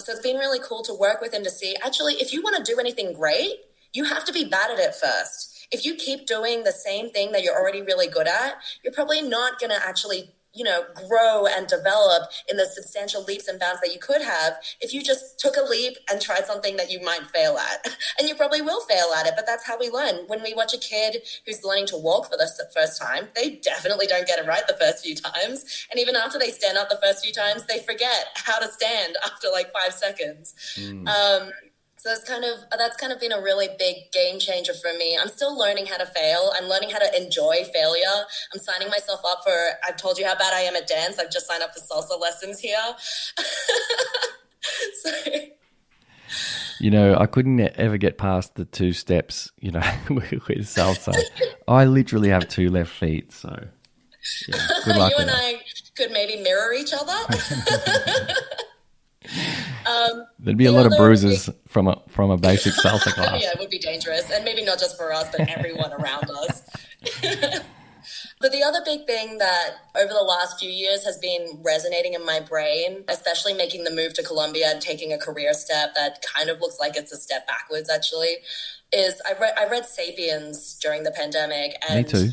So it's been really cool to work with him to see, actually, if you want to do anything great, you have to be bad at it first. If you keep doing the same thing that you're already really good at, you're probably not going to actually, grow and develop in the substantial leaps and bounds that you could have if you just took a leap and tried something that you might fail at. And you probably will fail at it, but that's how we learn. When we watch a kid who's learning to walk for the first time, they definitely don't get it right the first few times. And even after they stand up the first few times, they forget how to stand after like 5 seconds. So So that's kind of been a really big game changer for me. I'm still learning how to fail. I'm learning how to enjoy failure. I'm signing myself up for, I've told you how bad I am at dance. I've just signed up for salsa lessons here. So, you know, I couldn't ever get past the 2 steps, you know, with salsa. I literally have 2 left feet, so yeah, good luck. You and I could maybe mirror each other. There'd be a lot of bruises from a basic salsa class. Yeah, it would be dangerous, and maybe not just for us, but everyone around us. But the other big thing that over the last few years has been resonating in my brain, especially making the move to Colombia and taking a career step that kind of looks like it's a step backwards, actually, is I read Sapiens during the pandemic. And Me too.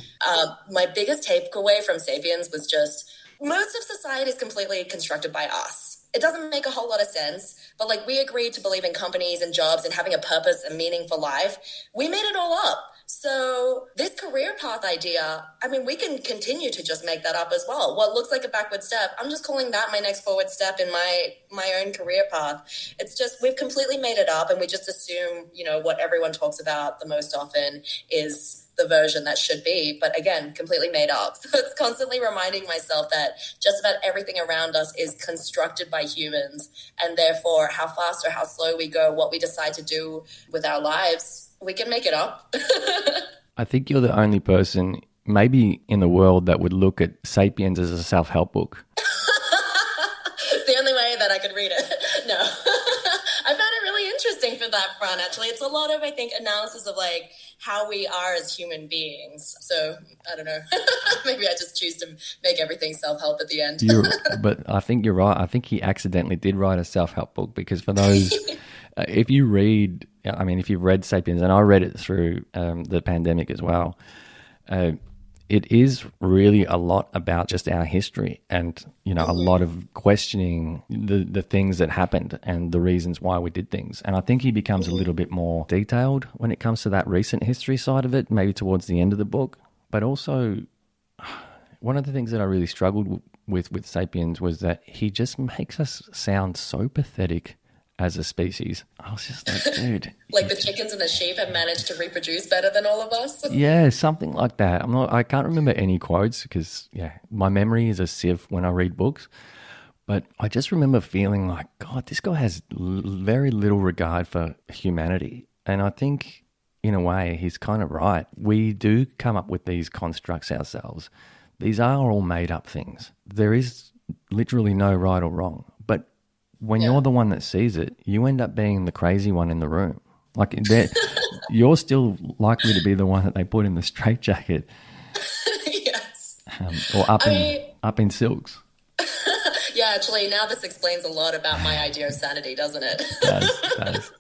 My biggest takeaway from Sapiens was just most of society is completely constructed by us. It doesn't make a whole lot of sense, but like we agreed to believe in companies and jobs and having a purpose and meaning for life. We made it all up. So this career path idea, I mean, we can continue to just make that up as well. What looks like a backward step, I'm just calling that my next forward step in my own career path. It's just we've completely made it up, and we just assume, you know, what everyone talks about the most often is the version that should be, but again, completely made up. So it's constantly reminding myself that just about everything around us is constructed by humans, and therefore how fast or how slow we go, what we decide to do with our lives, we can make it up. I think you're the only person maybe in the world that would look at Sapiens as a self-help book. It's the only way that I could read it. No. I found it really interesting for that front, actually. It's a lot of, I think, analysis of like how we are as human beings. So I don't know. Maybe I just choose to make everything self-help at the end. But I think you're right. I think he accidentally did write a self-help book, because for those, if you've read Sapiens, and I read it through the pandemic as well, it is really a lot about just our history and, you know, a lot of questioning the things that happened and the reasons why we did things. And I think he becomes a little bit more detailed when it comes to that recent history side of it, maybe towards the end of the book. But also, one of the things that I really struggled with Sapiens was that he just makes us sound so pathetic as a species. I was just like, dude. Like the chickens and the sheep have managed to reproduce better than all of us? Yeah, something like that. I can't remember any quotes because, yeah, my memory is a sieve when I read books. But I just remember feeling like, God, this guy has very little regard for humanity. And I think, in a way, he's kind of right. We do come up with these constructs ourselves. These are all made up things. There is literally no right or wrong. But when you're the one that sees it, you end up being the crazy one in the room. Like you're still likely to be the one that they put in the straitjacket. Yes. Or up in silks. Yeah, actually, now this explains a lot about my idea of sanity, doesn't it? It does.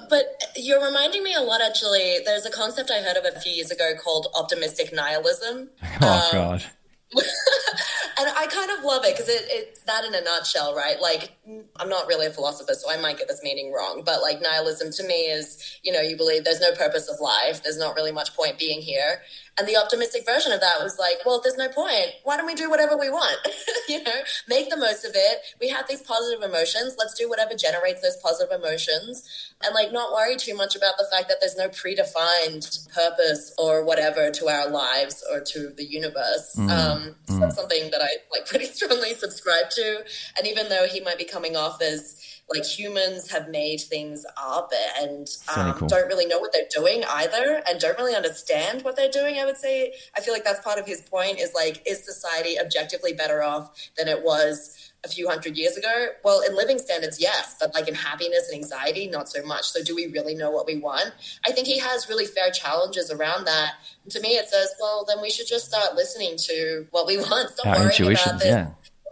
But you're reminding me a lot, actually. There's a concept I heard of a few years ago called optimistic nihilism. Oh, God. And I kind of love it because it's that in a nutshell, right? Like, I'm not really a philosopher, so I might get this meaning wrong, but like nihilism to me is, you know, you believe there's no purpose of life. There's not really much point being here. And the optimistic version of that was like, well, if there's no point, why don't we do whatever we want? You know, make the most of it. We have these positive emotions. Let's do whatever generates those positive emotions, and like not worry too much about the fact that there's no predefined purpose or whatever to our lives or to the universe. So that's something that I like pretty strongly subscribe to. And even though he might be coming off as like humans have made things up and don't really know what they're doing either, and don't really understand what they're doing, I would say, I feel like that's part of his point is like, is society objectively better off than it was a few hundred years ago? Well, in living standards, yes, but like in happiness and anxiety, not so much. So do we really know what we want? I think he has really fair challenges around that. And to me, it says, well, then we should just start listening to what we want. Stop our worrying intuitions, about this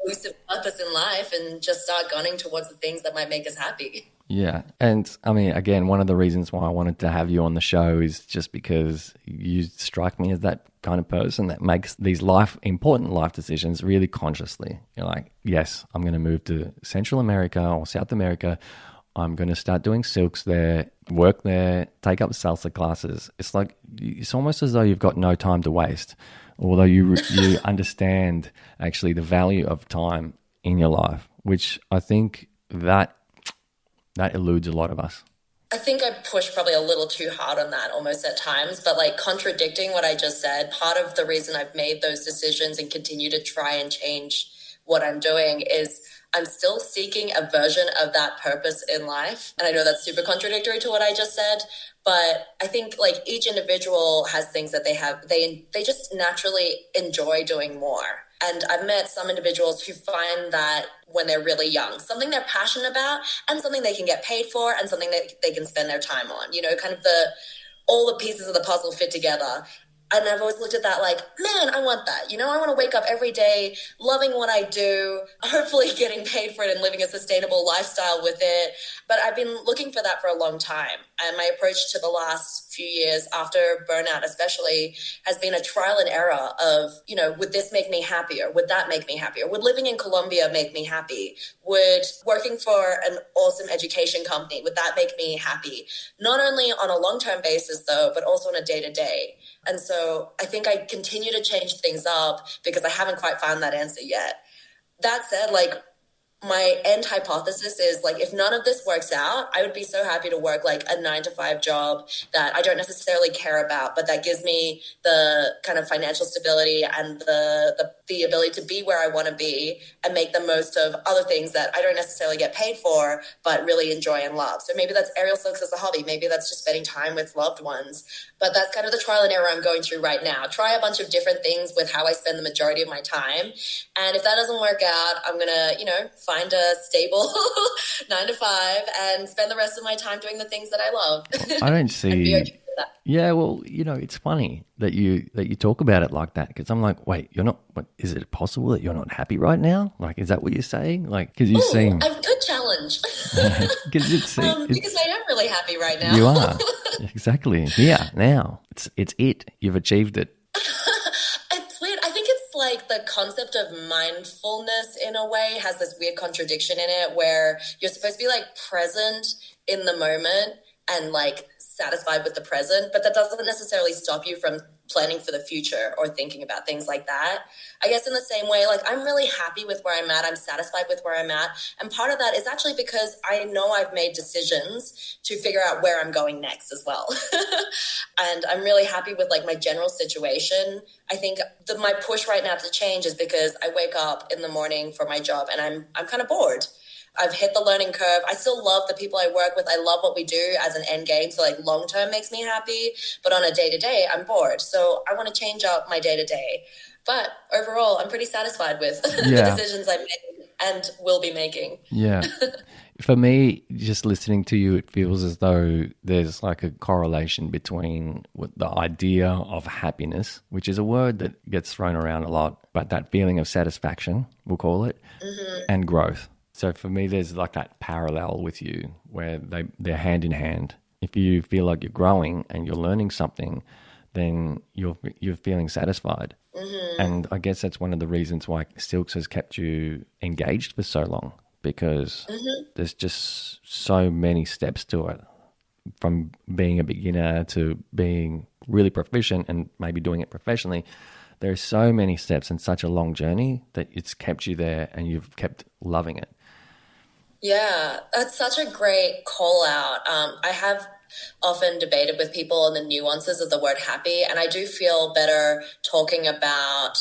elusive purpose in life and just start gunning towards the things that might make us happy. Yeah. And I mean, again, one of the reasons why I wanted to have you on the show is just because you strike me as that kind of person that makes these important life decisions really consciously. You're like, yes, I'm going to move to Central America or South America. I'm going to start doing silks there, work there, take up salsa classes. It's like, it's almost as though you've got no time to waste, although you understand actually the value of time in your life, which I think that that eludes a lot of us. I think I pushed probably a little too hard on that almost at times, but like contradicting what I just said, part of the reason I've made those decisions and continue to try and change what I'm doing is I'm still seeking a version of that purpose in life. And I know that's super contradictory to what I just said, but I think like each individual has things that they just naturally enjoy doing more. And I've met some individuals who find that when they're really young, something they're passionate about and something they can get paid for and something that they can spend their time on, you know, kind of all the pieces of the puzzle fit together. And I've always looked at that like, man, I want that. You know, I want to wake up every day loving what I do, hopefully getting paid for it and living a sustainable lifestyle with it. But I've been looking for that for a long time. And my approach to the last few years after burnout especially has been a trial and error of, you know, would this make me happier? Would that make me happier? Would living in Colombia make me happy? Would working for an awesome education company, would that make me happy? Not only on a long-term basis though, but also on a day-to-day. And so I think I continue to change things up because I haven't quite found that answer yet. That said, like my end hypothesis is like, if none of this works out, I would be so happy to work like a 9-to-5 job that I don't necessarily care about, but that gives me the kind of financial stability and the ability to be where I want to be and make the most of other things that I don't necessarily get paid for, but really enjoy and love. So maybe that's aerial silks as a hobby. Maybe that's just spending time with loved ones. But that's kind of the trial and error I'm going through right now. Try a bunch of different things with how I spend the majority of my time. And if that doesn't work out, I'm going to, you know, find a stable 9-to-5 and spend the rest of my time doing the things that I love. I don't see... Yeah, well, you know, it's funny that you talk about it like that because I'm like, wait, you're not. What, is it possible that you're not happy right now? Like, is that what you're saying? Like, because you seem. A good challenge. Because I am really happy right now. You are exactly here now. It's it. You've achieved it. It's weird. I think it's like the concept of mindfulness in a way has this weird contradiction in it where you're supposed to be like present in the moment and like satisfied with the present, but that doesn't necessarily stop you from planning for the future or thinking about things like that. I guess in the same way, like I'm really happy with where I'm at. I'm satisfied with where I'm at. And part of that is actually because I know I've made decisions to figure out where I'm going next as well. And I'm really happy with like my general situation. I think my push right now to change is because I wake up in the morning for my job and I'm kind of bored. I've hit the learning curve. I still love the people I work with. I love what we do as an end game. So like long term makes me happy. But on a day to day, I'm bored. So I want to change up my day to day. But overall, I'm pretty satisfied with the decisions I made and will be making. Yeah. For me, just listening to you, it feels as though there's like a correlation between the idea of happiness, which is a word that gets thrown around a lot, but that feeling of satisfaction, we'll call it, and growth. So for me, there's like that parallel with you where they're hand in hand. If you feel like you're growing and you're learning something, then you're feeling satisfied. Mm-hmm. And I guess that's one of the reasons why Silks has kept you engaged for so long, because there's just so many steps to it, from being a beginner to being really proficient and maybe doing it professionally. There are so many steps and such a long journey that it's kept you there and you've kept loving it. Yeah, that's such a great call out. I have often debated with people on the nuances of the word happy, and I do feel better talking about,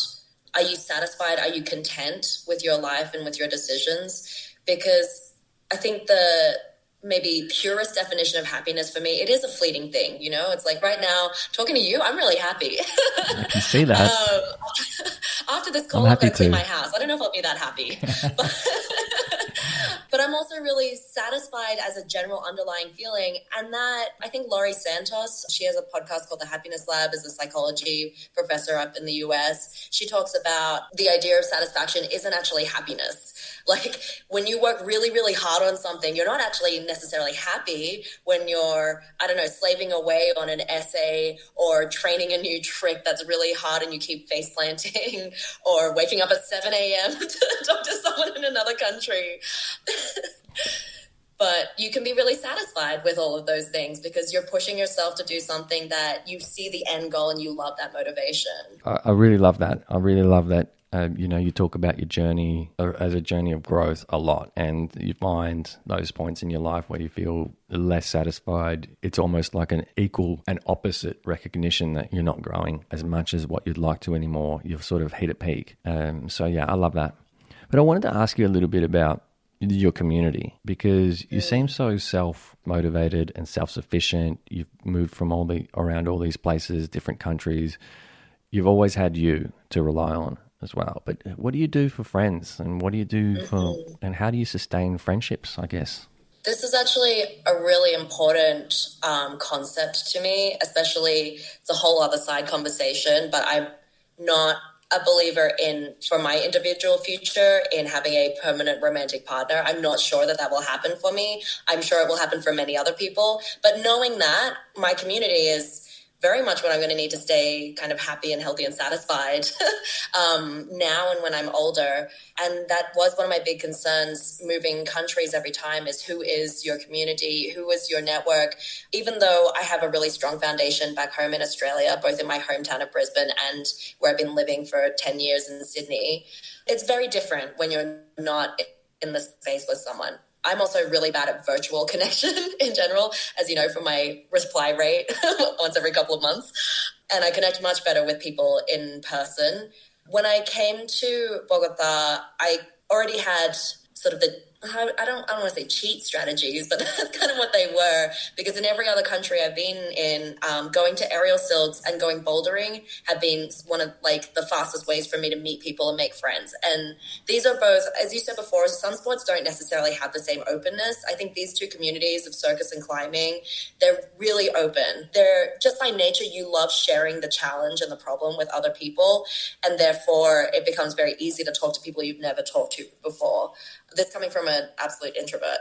are you satisfied? Are you content with your life and with your decisions? Because I think the maybe purest definition of happiness for me, it is a fleeting thing, you know? It's like right now, talking to you, I'm really happy. I can see that. After this call, I'm going to clean my house. I don't know if I'll be that happy. But I'm also really satisfied as a general underlying feeling. And that, I think Laurie Santos, she has a podcast called The Happiness Lab, is a psychology professor up in the US. She talks about the idea of satisfaction isn't actually happiness. Like when you work really, really hard on something, you're not actually necessarily happy when you're, I don't know, slaving away on an essay or training a new trick that's really hard and you keep face planting or waking up at 7 a.m. to talk to someone in another country. But you can be really satisfied with all of those things because you're pushing yourself to do something that you see the end goal and you love that motivation. I really love that. I really love that You talk about your journey as a journey of growth a lot, and you find those points in your life where you feel less satisfied. It's almost like an equal and opposite recognition that you're not growing as much as what you'd like to anymore. You've sort of hit a peak. So yeah, I love that. But I wanted to ask you a little bit about your community, because you seem so self-motivated and self-sufficient. You've moved from around all these places, different countries. You've always had you to rely on as well. But what do you do for friends, and what do you do and how do you sustain friendships, I guess? This is actually a really important concept to me, especially it's a whole other side conversation, but I'm not a believer in, for my individual future, in having a permanent romantic partner. I'm not sure that will happen for me. I'm sure it will happen for many other people. But knowing that, my community is very much what I'm going to need to stay kind of happy and healthy and satisfied now and when I'm older. And that was one of my big concerns moving countries every time, is who is your community? Who is your network? Even though I have a really strong foundation back home in Australia, both in my hometown of Brisbane and where I've been living for 10 years in Sydney, it's very different when you're not in the space with someone. I'm also really bad at virtual connection in general, as you know, from my reply rate once every couple of months. And I connect much better with people in person. When I came to Bogota, I already had sort of I don't want to say cheat strategies, but that's kind of what they were, because in every other country I've been in, going to aerial silks and going bouldering have been one of the fastest ways for me to meet people and make friends. And these are both, as you said before, some sports don't necessarily have the same openness. I think these two communities of circus and climbing, they're really open. They're just by nature, you love sharing the challenge and the problem with other people. And therefore it becomes very easy to talk to people you've never talked to before. This coming from an absolute introvert.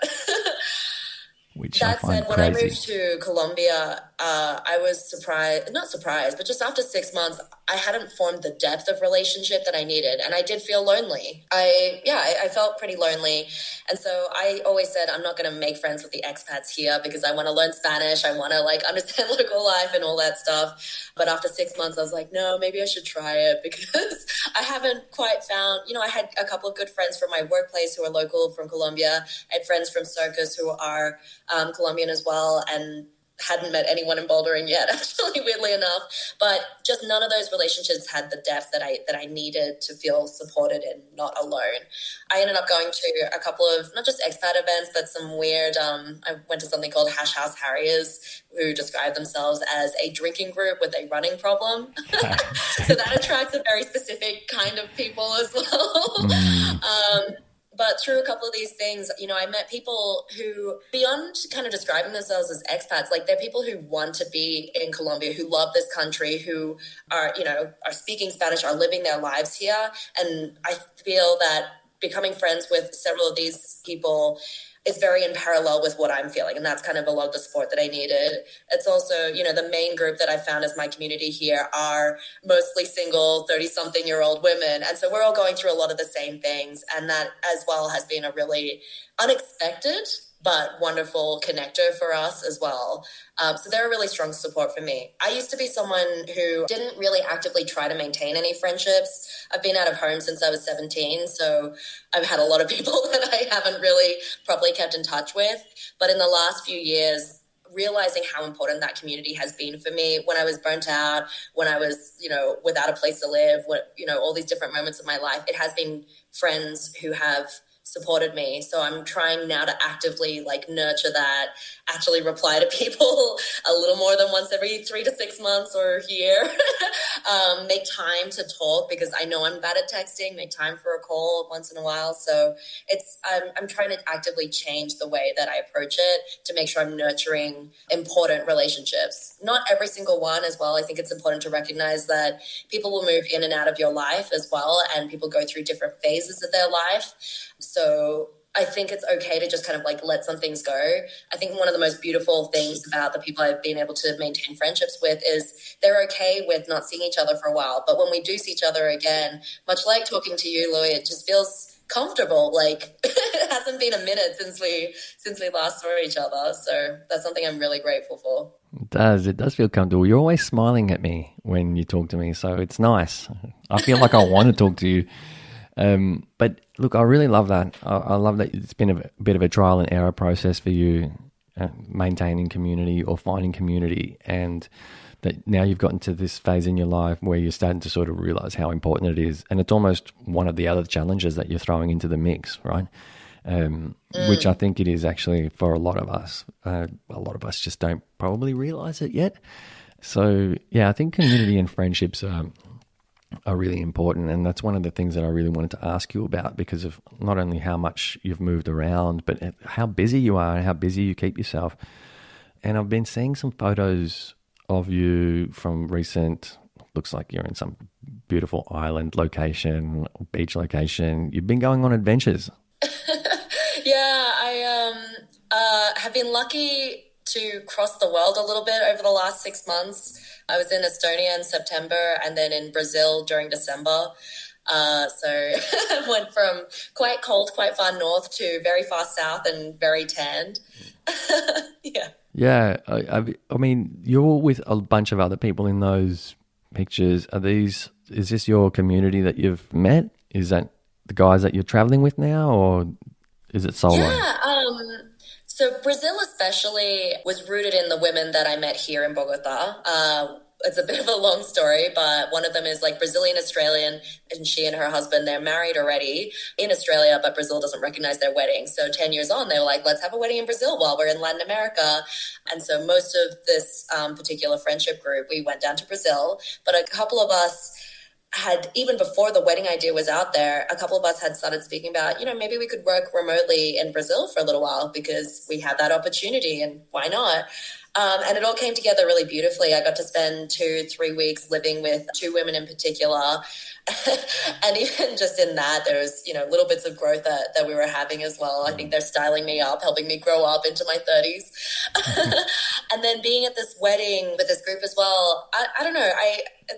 Which that I find said, when crazy. I moved to Colombia, I was not surprised, but just after 6 months, I hadn't formed the depth of relationship that I needed. And I did feel lonely. I felt pretty lonely. And so I always said, I'm not going to make friends with the expats here because I want to learn Spanish. I want to understand local life and all that stuff. But after 6 months, I was like, no, maybe I should try it, because I haven't quite found, I had a couple of good friends from my workplace who are local from Colombia. I had friends from circus who are Colombian as well, and hadn't met anyone in bouldering yet, actually, weirdly enough. But just none of those relationships had the depth that I needed to feel supported and not alone. I ended up going to a couple of, not just expat events, but some weird, I went to something called Hash House Harriers, who describe themselves as a drinking group with a running problem. So that attracts a very specific kind of people as well. But through a couple of these things, I met people who, beyond kind of describing themselves as expats, they're people who want to be in Colombia, who love this country, who are speaking Spanish, are living their lives here. And I feel that becoming friends with several of these people is very in parallel with what I'm feeling. And that's kind of a lot of the support that I needed. It's also, the main group that I found as my community here are mostly single 30-something-year-old women. And so we're all going through a lot of the same things. And that as well has been a really unexpected but wonderful connector for us as well. So they're a really strong support for me. I used to be someone who didn't really actively try to maintain any friendships. I've been out of home since I was 17, so I've had a lot of people that I haven't really properly kept in touch with. But in the last few years, realizing how important that community has been for me when I was burnt out, when I was, without a place to live, all these different moments of my life, it has been friends who have supported me. So I'm trying now to actively nurture that, actually reply to people a little more than once every 3 to 6 months or a year. Make time to talk, because I know I'm bad at texting. Make time for a call once in a while. So I'm trying to actively change the way that I approach it to make sure I'm nurturing important relationships. Not every single one as well. I think it's important to recognize that people will move in and out of your life as well, and people go through different phases of their life. So I think it's okay to just kind of let some things go. I think one of the most beautiful things about the people I've been able to maintain friendships with is they're okay with not seeing each other for a while. But when we do see each other again, much like talking to you, Lui, it just feels comfortable. Like it hasn't been a minute since we last saw each other. So that's something I'm really grateful for. It does feel comfortable. You're always smiling at me when you talk to me, so it's nice. I feel like I want to talk to you. But look, I really love that. I love that it's been a bit of a trial and error process for you, maintaining community or finding community, and that now you've gotten to this phase in your life where you're starting to sort of realize how important it is. And it's almost one of the other challenges that you're throwing into the mix, right? Which I think it is actually for a lot of us. A lot of us just don't probably realize it yet. So, yeah, I think community and friendships are really important. And that's one of the things that I really wanted to ask you about, because of not only how much you've moved around, but how busy you are and how busy you keep yourself. And I've been seeing some photos of you from recent, looks like you're in some beautiful island location, beach location. You've been going on adventures. Yeah, I have been lucky to cross the world a little bit over the last 6 months. I was in Estonia in September and then in Brazil during December. So I went from quite cold, quite far north to very far south and very tanned. Yeah. Yeah, I mean, you're with a bunch of other people in those pictures. Is this your community that you've met? Is that the guys that you're traveling with now, or is it solo? Yeah, so Brazil especially was rooted in the women that I met here in Bogota. It's a bit of a long story, but one of them is like Brazilian Australian, and she and her husband, they're married already in Australia, but Brazil doesn't recognize their wedding. So 10 years on, they were like, let's have a wedding in Brazil while we're in Latin America. And so most of this particular friendship group, we went down to Brazil, but a couple of us had, even before the wedding idea was out there, a couple of us had started speaking about, maybe we could work remotely in Brazil for a little while because we had that opportunity, and why not? And it all came together really beautifully. I got to spend 2-3 weeks living with 2 women in particular. And even just in that, there was, little bits of growth that we were having as well. I think they're styling me up, helping me grow up into my 30s. And then being at this wedding with this group as well, I don't know,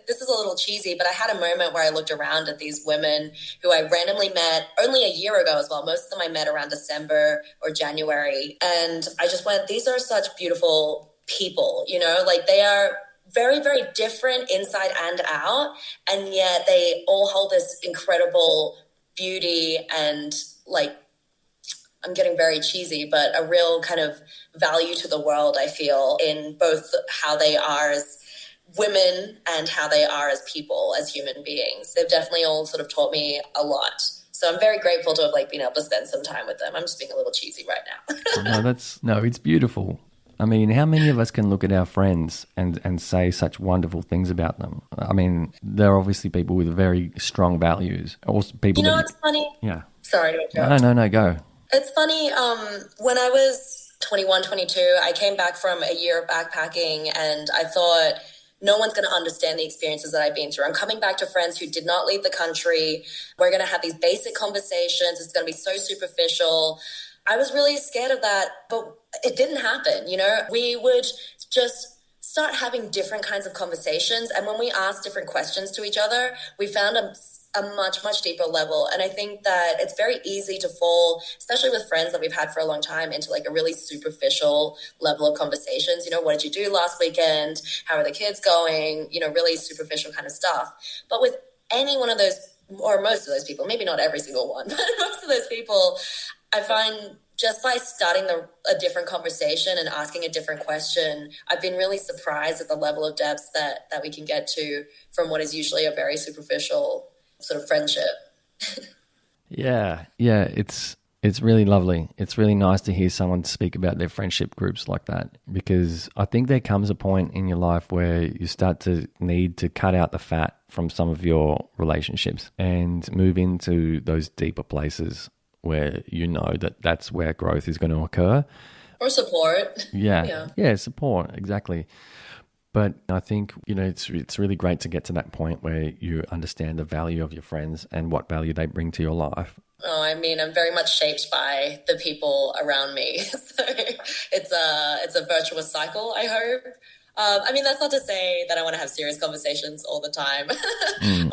this is a little cheesy, but I had a moment where I looked around at these women who I randomly met only a year ago as well. Most of them I met around December or January. And I just went, these are such beautiful people, like they are very, very different inside and out. And yet they all hold this incredible beauty and, like, I'm getting very cheesy, but a real kind of value to the world, I feel, in both how they are as women and how they are as people, as human beings. They've definitely all sort of taught me a lot. So I'm very grateful to have been able to spend some time with them. I'm just being a little cheesy right now. No, it's beautiful. I mean, how many of us can look at our friends and say such wonderful things about them? I mean, they're obviously people with very strong values. Also people what's funny? Yeah. Sorry to interrupt. No, go. It's funny. When I was 21, 22, I came back from a year of backpacking, and I thought, no one's going to understand the experiences that I've been through. I'm coming back to friends who did not leave the country. We're going to have these basic conversations. It's going to be so superficial. I was really scared of that, but it didn't happen. We would just start having different kinds of conversations. And when we asked different questions to each other, we found a much, much deeper level. And I think that it's very easy to fall, especially with friends that we've had for a long time, into a really superficial level of conversations. What did you do last weekend? How are the kids going? Really superficial kind of stuff. But with any one of those, or most of those people, maybe not every single one, but most of those people, I find just by starting a different conversation and asking a different question, I've been really surprised at the level of depth that we can get to from what is usually a very superficial sort of friendship. Yeah, it's really lovely. It's really nice to hear someone speak about their friendship groups like that, because I think there comes a point in your life where you start to need to cut out the fat from some of your relationships and move into those deeper places where that's where growth is going to occur. Or support. Yeah, support, exactly. But I think, it's really great to get to that point where you understand the value of your friends and what value they bring to your life. Oh, I mean, I'm very much shaped by the people around me. So it's a virtuous cycle, I hope. I mean, that's not to say that I want to have serious conversations all the time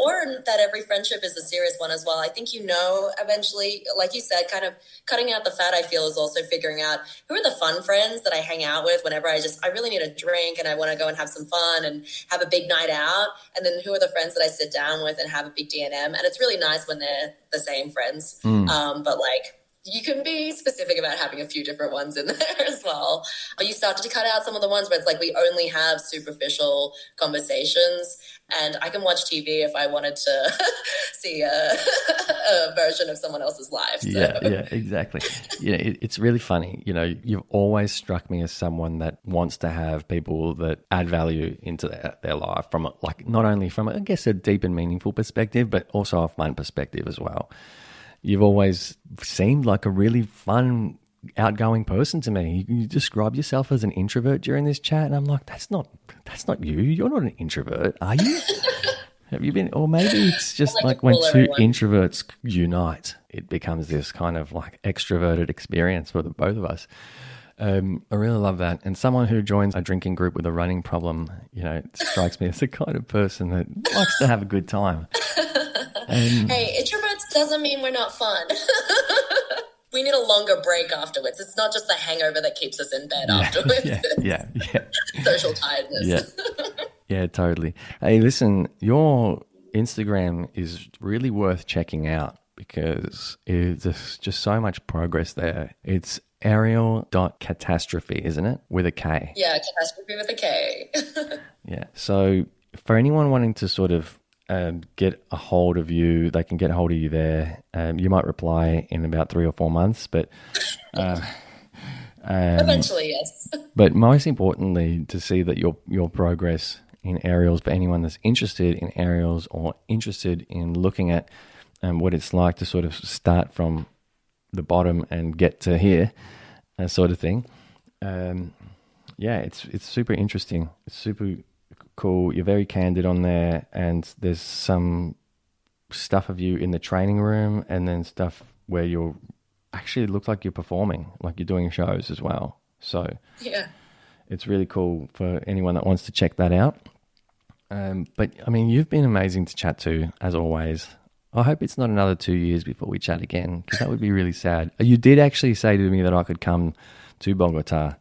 or that every friendship is a serious one as well. I think, eventually, like you said, kind of cutting out the fat, I feel, is also figuring out who are the fun friends that I hang out with whenever I really need a drink and I want to go and have some fun and have a big night out. And then who are the friends that I sit down with and have a big D&M. And it's really nice when they're the same friends. But you can be specific about having a few different ones in there as well. But you start to cut out some of the ones where it's we only have superficial conversations, and I can watch TV if I wanted to see a version of someone else's life. So. Yeah, exactly. It's really funny. You've always struck me as someone that wants to have people that add value into their life from not only from, I guess, a deep and meaningful perspective, but also a fun perspective as well. You've always seemed like a really fun, outgoing person to me. You describe yourself as an introvert during this chat, and I'm like, that's not you. You're not an introvert, are you? Have you been? Or maybe it's just when two introverts unite, it becomes this kind of extroverted experience for the both of us. I really love that. And someone who joins a drinking group with a running problem, it strikes me as the kind of person that likes to have a good time. Hey, introverts doesn't mean we're not fun. We need a longer break afterwards. It's not just the hangover that keeps us in bed afterwards. Yeah. Social tiredness. Yeah, totally. Hey, listen, your Instagram is really worth checking out because there's just so much progress there. It's Ariel.catastrophe, isn't it? With a K. Yeah, catastrophe with a K. Yeah. So for anyone wanting to sort of get a hold of you, they can get a hold of you there. You might reply in about 3 or 4 months, but eventually, yes. But most importantly, to see that your progress in aerials, for anyone that's interested in aerials or interested in looking at what it's like to sort of start from the bottom and get to here, sort of thing. It's super interesting. It's super cool. You're very candid on there, and there's some stuff of you in the training room, and then stuff where you're actually look like you're performing, like you're doing shows as well. So yeah, it's really cool for anyone that wants to check that out. But I mean, you've been amazing to chat to, as always. I hope it's not another 2 years before we chat again, because that would be really sad. You did actually say to me that I could come to Bogota.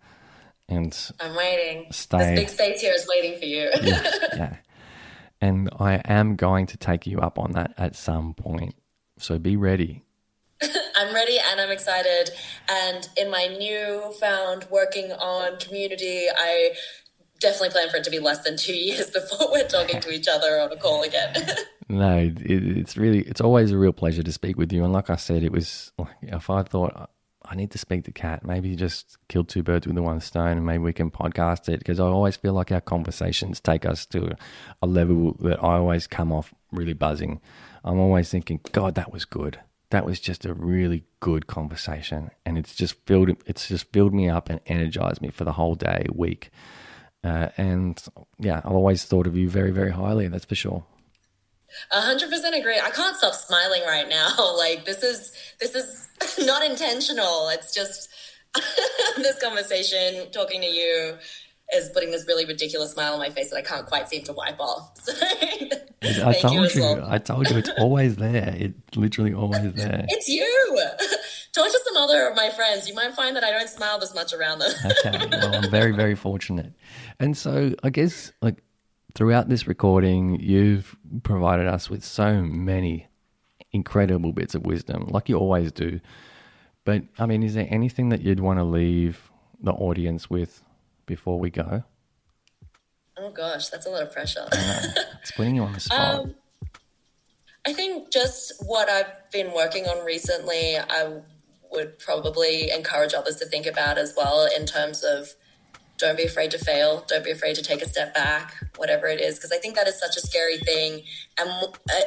And I'm waiting. Stay. This big space here is waiting for you. Yeah. And I am going to take you up on that at some point. So be ready. I'm ready and I'm excited. And in my newfound working on community, I definitely plan for it to be less than 2 years before we're talking to each other on a call again. No, it's always a real pleasure to speak with you. And like I said, it was if I thought I need to speak to Kat, maybe just kill two birds with the one stone, and maybe we can podcast it, because I always feel like our conversations take us to a level that I always come off really buzzing. I'm always thinking, God, that was good. That was just a really good conversation, and it's just filled me up and energized me for the whole day, week. And yeah, I've always thought of you very, very highly. That's for sure. 100% agree. I can't stop smiling right now. This is not intentional. It's just this conversation, talking to you, is putting this really ridiculous smile on my face that I can't quite seem to wipe off. So I told you, it's always there. It's literally always there. It's you. Talk to some other of my friends. You might find that I don't smile this much around them. Okay, well, I'm very, very fortunate. And so I guess throughout this recording, you've provided us with so many incredible bits of wisdom, like you always do. But, I mean, is there anything that you'd want to leave the audience with before we go? Oh, gosh, that's a lot of pressure. It's putting you on the spot. I think just what I've been working on recently, I would probably encourage others to think about as well, in terms of don't be afraid to fail. Don't be afraid to take a step back, whatever it is, because I think that is such a scary thing. And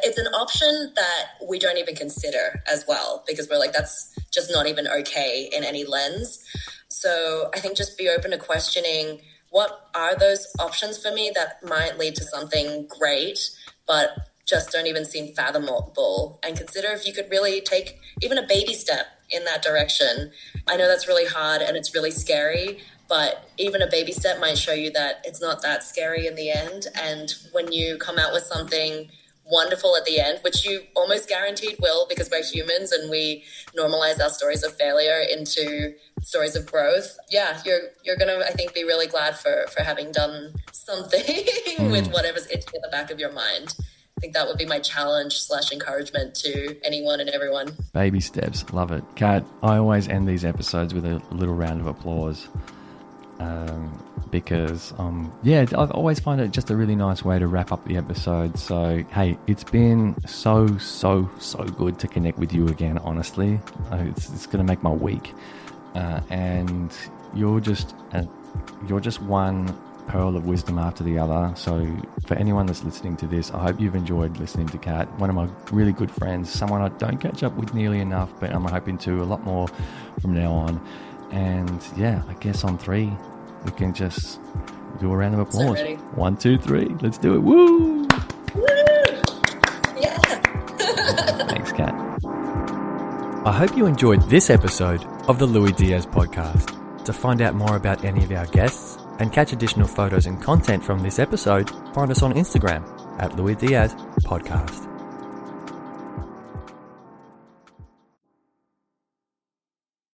it's an option that we don't even consider as well, because we're like, that's just not even okay in any lens. So I think just be open to questioning, what are those options for me that might lead to something great, but just don't even seem fathomable, and consider if you could really take even a baby step in that direction. I know that's really hard and it's really scary, but even a baby step might show you that it's not that scary in the end. And when you come out with something wonderful at the end, which you almost guaranteed will, because we're humans and we normalize our stories of failure into stories of growth. Yeah, you're gonna, I think, be really glad for having done something with whatever's itching at the back of your mind. I think that would be my challenge / encouragement to anyone and everyone. Baby steps, love it. Kat, I always end these episodes with a little round of applause. Because I always find it just a really nice way to wrap up the episode. So hey, it's been so good to connect with you again. Honestly, it's going to make my week, and you're just one pearl of wisdom after the other. So for anyone that's listening to this, I hope you've enjoyed listening to Kat, one of my really good friends, someone I don't catch up with nearly enough, but I'm hoping to a lot more from now on. And yeah, I guess on 3 we can just do a round of applause. So 1, 2, 3, let's do it. Woo! Woo! Yeah. Thanks, Kat. I hope you enjoyed this episode of the Lui Diaz Podcast. To find out more about any of our guests and catch additional photos and content from this episode, find us on Instagram at Lui Diaz Podcast.